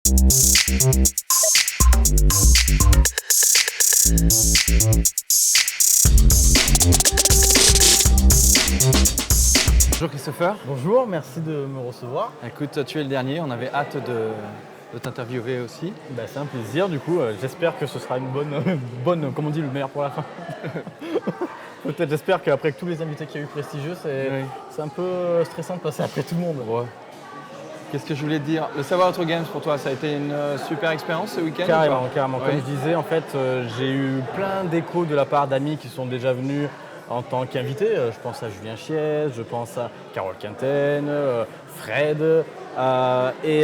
Bonjour Christopher. Bonjour, merci de me recevoir. Écoute, tu es le dernier, on avait hâte de t'interviewer aussi. C'est un plaisir, du coup, j'espère que ce sera une bonne, comme on dit, le meilleur pour la fin. Peut-être, j'espère qu'après tous les invités qu'il y a eu prestigieux, c'est un peu stressant de passer après tout le monde. Ouais. Qu'est-ce que je voulais te dire? Le Savoir Autre Games pour toi, ça a été une super expérience ce week-end? Carrément. Ouais. Comme je disais, en fait, j'ai eu plein d'échos de la part d'amis qui sont déjà venus en tant qu'invités. Je pense à Julien Chiez, je pense à Carole Quinten, Fred, et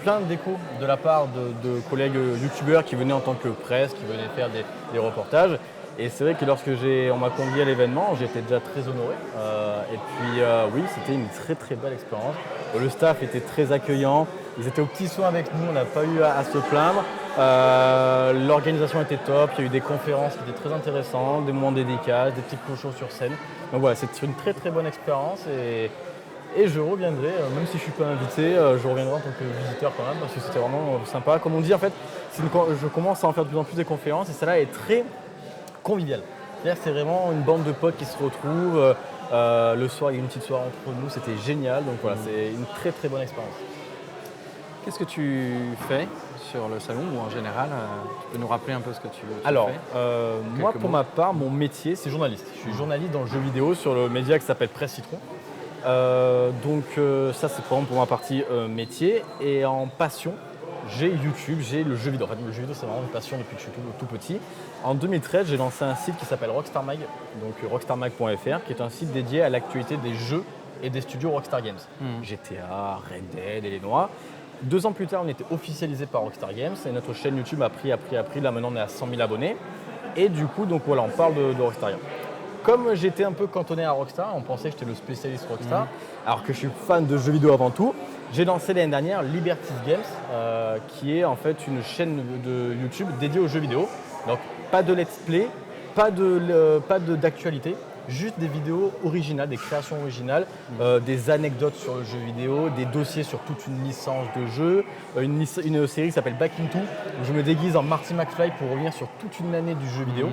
plein d'échos de la part de collègues youtubeurs qui venaient en tant que presse, qui venaient faire des reportages. Et c'est vrai que lorsque on m'a convié à l'événement, j'étais déjà très honoré. Et puis oui, c'était une très très belle expérience. Le staff était très accueillant, ils étaient aux petits soins avec nous, on n'a pas eu à se plaindre. L'organisation était top, il y a eu des conférences qui étaient très intéressantes, des moments dédicaces, des petits cochons sur scène. Donc voilà, c'était une très très bonne expérience et je reviendrai, même si je ne suis pas invité, je reviendrai en tant que visiteur quand même parce que c'était vraiment sympa. Comme on dit en fait, je commence à en faire de plus en plus des conférences et celle-là est très conviviale. C'est-à-dire que c'est vraiment une bande de potes qui se retrouvent. Le soir, il y a eu une petite soirée entre nous, c'était génial. Donc voilà, c'est une très très bonne expérience. Qu'est-ce que tu fais sur le salon ou en général? Tu peux nous rappeler un peu ce que tu fais? Alors, moi pour ma part, mon métier c'est journaliste. Je suis journaliste dans le jeu vidéo sur le média qui s'appelle Presse Citron. Ça c'est pour ma partie métier. Et en passion, j'ai YouTube, j'ai le jeu vidéo. En fait, le jeu vidéo c'est vraiment une passion depuis que je suis tout petit. En 2013, j'ai lancé un site qui s'appelle Rockstar Mag, donc rockstarmag.fr, qui est un site dédié à l'actualité des jeux et des studios Rockstar Games. GTA, Red Dead, Illinois. 2 ans plus tard, on était officialisé par Rockstar Games et notre chaîne YouTube a pris. Là, maintenant, on est à 100 000 abonnés. Et du coup, donc voilà, on parle de Rockstar Games. Comme j'étais un peu cantonné à Rockstar, on pensait que j'étais le spécialiste Rockstar, alors que je suis fan de jeux vidéo avant tout. J'ai lancé l'année dernière Liberties Games, qui est en fait une chaîne de YouTube dédiée aux jeux vidéo. Donc pas de let's play, pas d'actualité, juste des vidéos originales, des créations originales, des anecdotes sur le jeu vidéo, des dossiers sur toute une licence de jeu, une série qui s'appelle Back in Two, où je me déguise en Marty McFly pour revenir sur toute une année du jeu vidéo.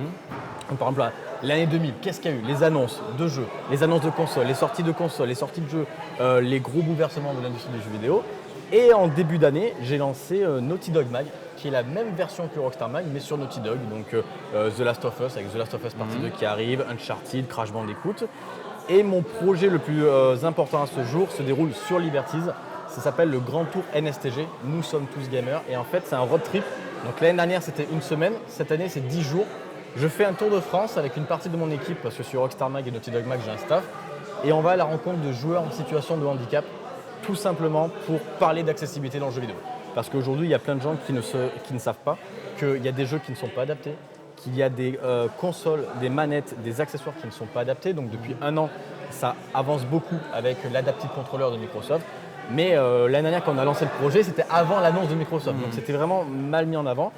Donc, par exemple, l'année 2000, qu'est-ce qu'il y a eu? Les annonces de jeux, les annonces de consoles, les sorties de consoles, les sorties de jeux, les gros bouleversements de l'industrie des jeux vidéo. Et en début d'année, j'ai lancé Naughty Dog Mag, qui est la même version que Rockstar Mag, mais sur Naughty Dog. Donc The Last of Us, avec The Last of Us Partie 2 qui arrive, Uncharted, Crash Bandicoot. Et mon projet le plus important à ce jour se déroule sur Liberties. Ça s'appelle le Grand Tour NSTG, Nous sommes tous gamers. Et en fait, c'est un road trip. Donc l'année dernière, c'était une semaine. Cette année, c'est 10 jours. Je fais un tour de France avec une partie de mon équipe, parce que sur Rockstar Mag et Naughty Dog Mag, j'ai un staff. Et on va à la rencontre de joueurs en situation de handicap, tout simplement pour parler d'accessibilité dans le jeu vidéo. Parce qu'aujourd'hui, il y a plein de gens qui ne savent pas qu'il y a des jeux qui ne sont pas adaptés, qu'il y a des consoles, des manettes, des accessoires qui ne sont pas adaptés. Donc depuis 1 an, ça avance beaucoup avec l'Adaptive Controller de Microsoft. Mais l'année dernière, quand on a lancé le projet, c'était avant l'annonce de Microsoft. Donc c'était vraiment mal mis en avant.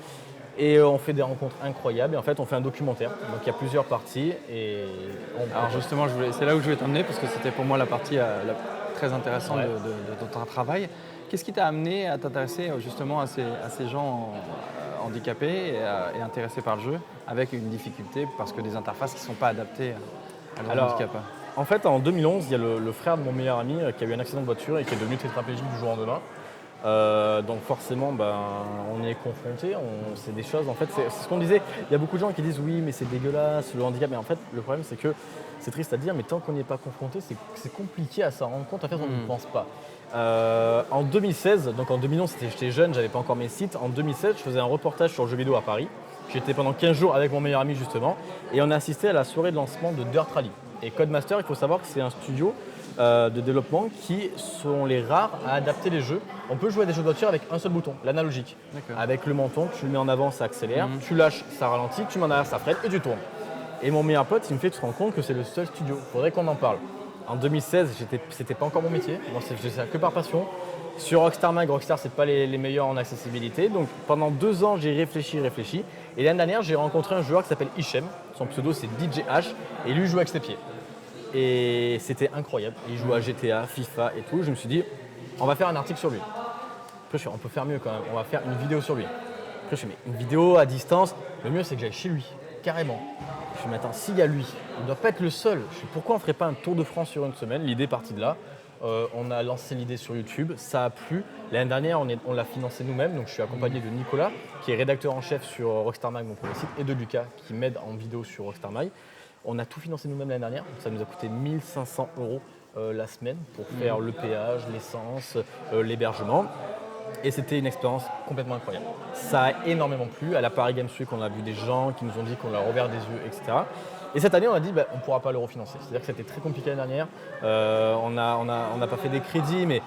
Et on fait des rencontres incroyables. Et en fait, on fait un documentaire. Donc il y a plusieurs parties. Alors justement, c'est là où je vais t'emmener parce que c'était pour moi la partie très intéressante de ton travail. Qu'est-ce qui t'a amené à t'intéresser justement à ces gens handicapés et intéressés par le jeu avec une difficulté parce que des interfaces qui ne sont pas adaptées à leur handicap? En fait, en 2011, il y a le frère de mon meilleur ami qui a eu un accident de voiture et qui est devenu tétraplégique du jour au lendemain. Donc forcément, on y est confronté. C'est des choses, en fait, c'est ce qu'on disait. Il y a beaucoup de gens qui disent oui, mais c'est dégueulasse, le handicap. Mais en fait, le problème, c'est que c'est triste à dire, mais tant qu'on n'y est pas confronté, c'est compliqué à s'en rendre compte. En fait, on ne pense pas. En 2016, donc en 2011, j'étais jeune, j'avais pas encore mes sites. En 2016, je faisais un reportage sur le jeu vidéo à Paris. J'étais pendant 15 jours avec mon meilleur ami justement, et on a assisté à la soirée de lancement de Dirt Rally. Et Codemaster, il faut savoir que c'est un studio de développement qui sont les rares à adapter les jeux. On peut jouer à des jeux de voiture avec un seul bouton, l'analogique. Avec le menton, tu le mets en avant, ça accélère, tu lâches, ça ralentit, tu mets en arrière, ça freine et tu tournes. Et mon meilleur pote, il me fait, tu te rends compte que c'est le seul studio, il faudrait qu'on en parle. En 2016, c'était pas encore mon métier, moi je faisais ça que par passion. Sur Rockstar Mag, Rockstar c'est pas les meilleurs en accessibilité, donc pendant 2 ans j'ai réfléchi, et l'année dernière j'ai rencontré un joueur qui s'appelle Hichem, son pseudo c'est DJH, et lui joue avec ses pieds. Et c'était incroyable, il joue à GTA, FIFA et tout, je me suis dit on va faire un article sur lui. Après, on peut faire mieux quand même. On va faire une vidéo sur lui. Après, je fais, mais une vidéo à distance, le mieux, c'est que j'aille chez lui, carrément. Je me dis, mais attends, s'il y a lui, il ne doit pas être le seul. Je dis, pourquoi on ne ferait pas un tour de France sur une semaine? L'idée est partie de là. On a lancé l'idée sur YouTube, ça a plu. L'année dernière, on l'a financé nous-mêmes. Donc, je suis accompagné de Nicolas, qui est rédacteur en chef sur Rockstar Mag, mon premier site, et de Lucas, qui m'aide en vidéo sur Rockstar Mag. On a tout financé nous-mêmes l'année dernière. Donc, ça nous a coûté 1 500 € la semaine pour faire le péage, l'essence, l'hébergement. Et c'était une expérience complètement incroyable. Ça a énormément plu. À la Paris Games Week, on a vu des gens qui nous ont dit qu'on leur a ouvert des yeux, etc. Et cette année, on a dit on ne pourra pas le refinancer. C'est-à-dire que c'était très compliqué l'année dernière. On n'a pas fait des crédits, mais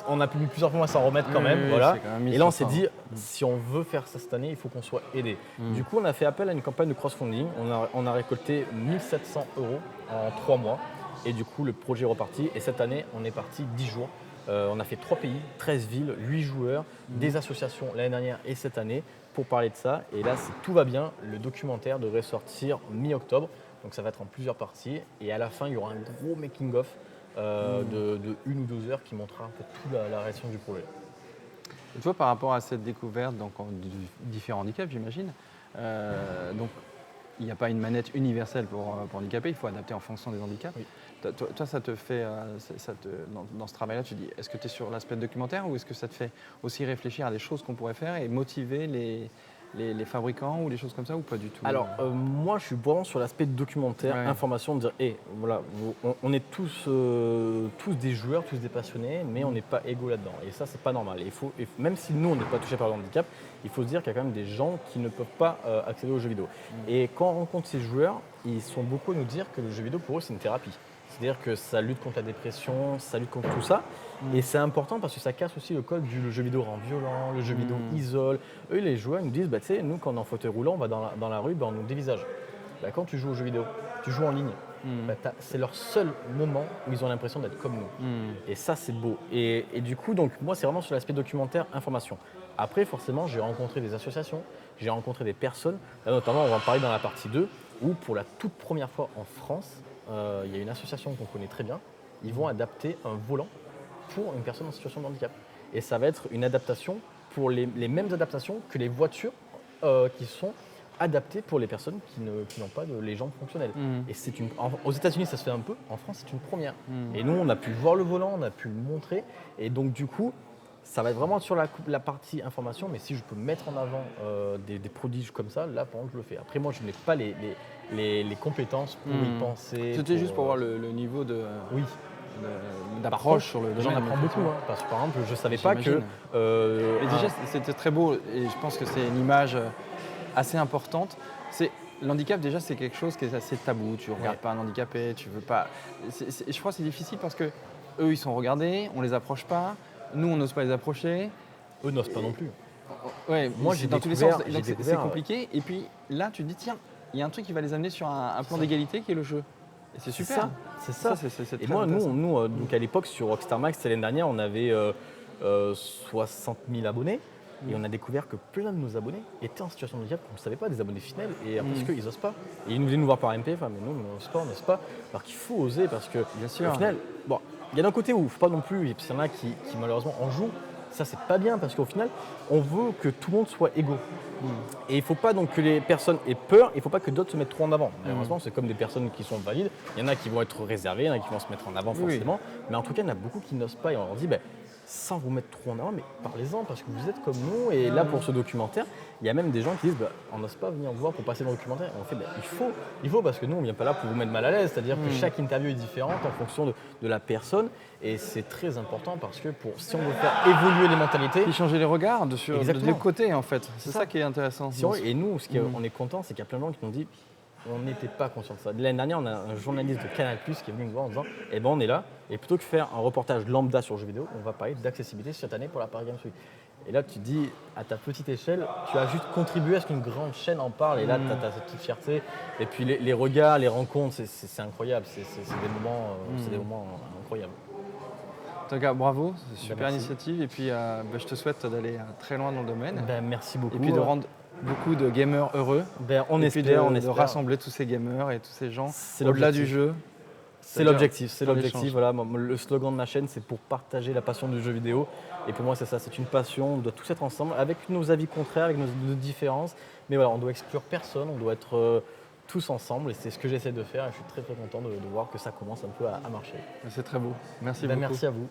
on a mis plusieurs mois à s'en remettre quand même. Oui, Voilà. quand même Et là, on s'est dit, si on veut faire ça cette année, il faut qu'on soit aidé. Du coup, on a fait appel à une campagne de crowdfunding. On a récolté 1 700 € en 3 mois. Et du coup, le projet est reparti. Et cette année, on est parti 10 jours. On a fait 3 pays, 13 villes, 8 joueurs, des associations l'année dernière et cette année pour parler de ça. Et là, si tout va bien, le documentaire devrait sortir mi-octobre. Donc ça va être en plusieurs parties. Et à la fin, il y aura un gros making-of de 1 ou 2 heures qui montrera en fait toute la réaction du projet. Et toi, par rapport à cette découverte de différents handicaps, j'imagine, donc il n'y a pas une manette universelle pour handicapés, il faut adapter en fonction des handicaps. Oui. Toi, ça te fait, dans ce travail-là, tu dis, est-ce que tu es sur l'aspect documentaire ou est-ce que ça te fait aussi réfléchir à des choses qu'on pourrait faire et motiver les fabricants ou des choses comme ça ou pas du tout? Alors, moi, je suis vraiment sur l'aspect documentaire, information, de dire, voilà, on est tous des joueurs, tous des passionnés, mais on n'est pas égaux là-dedans. Et ça, c'est pas normal. Même si nous, on n'est pas touchés par le handicap, il faut se dire qu'il y a quand même des gens qui ne peuvent pas accéder aux jeux vidéo. Et quand on rencontre ces joueurs, ils sont beaucoup à nous dire que le jeu vidéo, pour eux, c'est une thérapie. C'est-à-dire que ça lutte contre la dépression, ça lutte contre tout ça. Et c'est important parce que ça casse aussi le code du le jeu vidéo rend violent, le jeu vidéo isole. Eux, les joueurs, ils nous disent, tu sais, nous, quand on est en fauteuil roulant, on va dans la rue, on nous dévisage. Quand tu joues aux jeux vidéo, tu joues en ligne, c'est leur seul moment où ils ont l'impression d'être comme nous. Et ça, c'est beau. Et du coup, donc, moi, c'est vraiment sur l'aspect documentaire, information. Après, forcément, j'ai rencontré des associations, j'ai rencontré des personnes. Là, notamment, on va en parler dans la partie 2, où pour la toute première fois en France, il y a une association qu'on connaît très bien. Ils vont adapter un volant pour une personne en situation de handicap. Et ça va être une adaptation pour les mêmes adaptations que les voitures qui sont adaptées pour les personnes qui n'ont pas les jambes fonctionnelles. Et aux États-Unis, ça se fait un peu. En France, c'est une première. Et nous, on a pu voir le volant, on a pu le montrer. Et donc, du coup, ça va être vraiment sur la partie information. Mais si je peux mettre en avant des prodiges comme ça, là, par exemple, je le fais. Après, moi, je n'ai pas les compétences pour y penser. C'était juste pour voir le niveau de... Oui. D'approche sur le domaine. J'en apprends beaucoup, parce que par exemple, je ne savais pas que... Mais déjà, c'était très beau et je pense que c'est une image assez importante. L'handicap, déjà, c'est quelque chose qui est assez tabou. Tu ne regardes pas un handicapé, tu veux pas... je crois que c'est difficile parce que eux, ils sont regardés, on ne les approche pas. Nous, on n'ose pas les approcher. Eux n'osent pas non plus. Ouais, moi, j'ai dans tous les sens. Donc, c'est compliqué. Et puis là, tu te dis, tiens, il y a un truc qui va les amener sur un plan d'égalité qui est le jeu. Et c'est super. C'est ça. C'est et moi, nous donc à l'époque, sur Rockstar Mag, l'année dernière, on avait 60 000 abonnés. Et on a découvert que plein de nos abonnés étaient en situation de handicap, qu'on ne savait pas, des abonnés fidèles, et parce qu'ils n'osent pas. Et ils nous venaient nous voir par MP, mais nous, on n'ose pas. Alors qu'il faut oser, parce que bien sûr. Au final, il y a d'un côté où il ne faut pas non plus, et puis il y en a qui malheureusement en jouent. Ça, c'est pas bien, parce qu'au final, on veut que tout le monde soit égaux. Et il ne faut pas donc que les personnes aient peur, il ne faut pas que d'autres se mettent trop en avant. Malheureusement, c'est comme des personnes qui sont valides. Il y en a qui vont être réservées, il y en a qui vont se mettre en avant forcément. Mais en tout cas, il y en a beaucoup qui n'osent pas, et on leur dit, sans vous mettre trop en avant, mais parlez-en, parce que vous êtes comme nous. Et là, pour ce documentaire, il y a même des gens qui disent, on n'ose pas venir vous voir pour passer dans le documentaire. Et on fait, il faut, parce que nous, on ne vient pas là pour vous mettre mal à l'aise. C'est-à-dire que chaque interview est différente en fonction de la personne. Et c'est très important parce que si on veut faire évoluer les mentalités... Et changer les regards de deux côtés, en fait. C'est ça qui est intéressant. Et nous, on est content, c'est qu'il y a plein de gens qui nous disent, on n'était pas conscient de ça. L'année dernière, on a un journaliste de Canal+ qui est venu nous voir en disant, on est là, et plutôt que faire un reportage lambda sur le jeu vidéo, on va parler d'accessibilité cette année pour la Paris Games Week. Et là, tu te dis, à ta petite échelle, tu as juste contribué à ce qu'une grande chaîne en parle, et là, tu as cette petite fierté. Et puis les regards, les rencontres, c'est incroyable, c'est des moments incroyables. En tout cas, bravo, c'est une super initiative, et puis je te souhaite d'aller très loin dans le domaine. Merci beaucoup. Et puis de rendre beaucoup de gamers heureux. On espère de rassembler tous ces gamers et tous ces gens au-delà du jeu. C'est l'objectif, faire l'échange. voilà. Le slogan de ma chaîne, c'est pour partager la passion du jeu vidéo. Et pour moi, c'est ça, c'est une passion. On doit tous être ensemble, avec nos avis contraires, avec nos différences. Mais voilà, on doit exclure personne, on doit être tous ensemble. Et c'est ce que j'essaie de faire. Et je suis très très content de voir que ça commence un peu à marcher. C'est très beau. Merci beaucoup. Merci à vous.